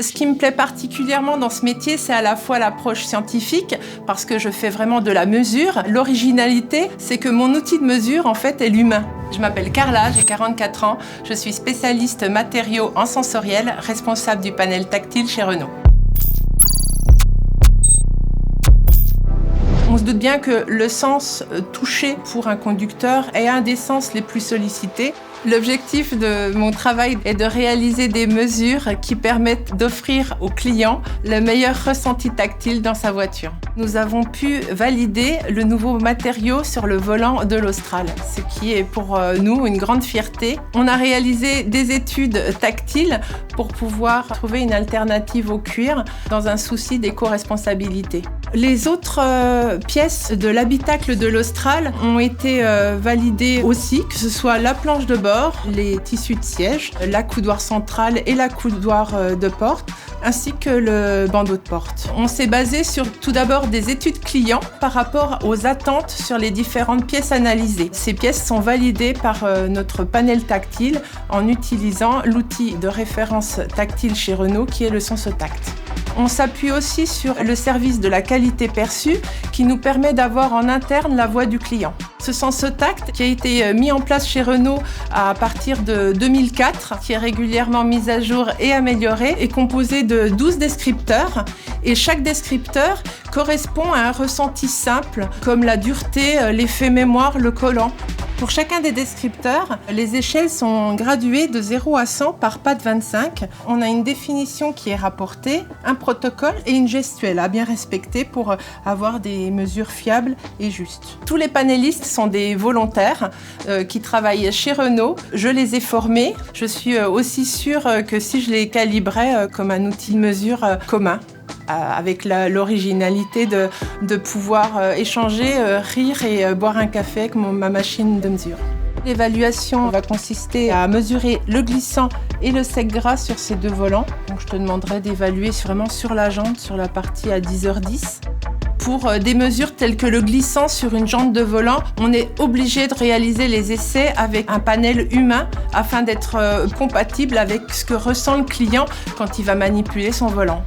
Ce qui me plaît particulièrement dans ce métier, c'est à la fois l'approche scientifique, parce que je fais vraiment de la mesure. L'originalité, c'est que mon outil de mesure, en fait, est l'humain. Je m'appelle Carla, j'ai 44 ans, je suis spécialiste matériaux en sensoriel, responsable du panel tactile chez Renault. On se doute bien que le sens touché pour un conducteur est un des sens les plus sollicités. L'objectif de mon travail est de réaliser des mesures qui permettent d'offrir au client le meilleur ressenti tactile dans sa voiture. Nous avons pu valider le nouveau matériau sur le volant de l'Austral, ce qui est pour nous une grande fierté. On a réalisé des études tactiles pour pouvoir trouver une alternative au cuir dans un souci d'éco-responsabilité. Les autres pièces de l'habitacle de l'Austral ont été validées aussi, que ce soit la planche de bord, les tissus de siège, la coudoir centrale et la coudoir de porte, ainsi que le bandeau de porte. On s'est basé sur tout d'abord des études clients par rapport aux attentes sur les différentes pièces analysées. Ces pièces sont validées par notre panel tactile en utilisant l'outil de référence tactile chez Renault qui est le SensoTact. On s'appuie aussi sur le service de la qualité perçue qui nous permet d'avoir en interne la voix du client. Ce SensoTact qui a été mis en place chez Renault à partir de 2004, qui est régulièrement mis à jour et amélioré, est composé de 12 descripteurs et chaque descripteur correspond à un ressenti simple comme la dureté, l'effet mémoire, le collant. Pour chacun des descripteurs, les échelles sont graduées de 0 à 100 par pas de 25. On a une définition qui est rapportée, un protocole et une gestuelle à bien respecter pour avoir des mesures fiables et justes. Tous les panélistes sont des volontaires qui travaillent chez Renault. Je les ai formés. Je suis aussi sûre que si je les calibrais comme un outil de mesure commun, avec l'originalité de pouvoir échanger, rire et boire un café avec ma machine de mesure. L'évaluation va consister à mesurer le glissant et le sec gras sur ces deux volants. Donc je te demanderai d'évaluer vraiment sur la jante, sur la partie à 10h10. Pour des mesures telles que le glissant sur une jante de volant, on est obligé de réaliser les essais avec un panel humain afin d'être compatible avec ce que ressent le client quand il va manipuler son volant.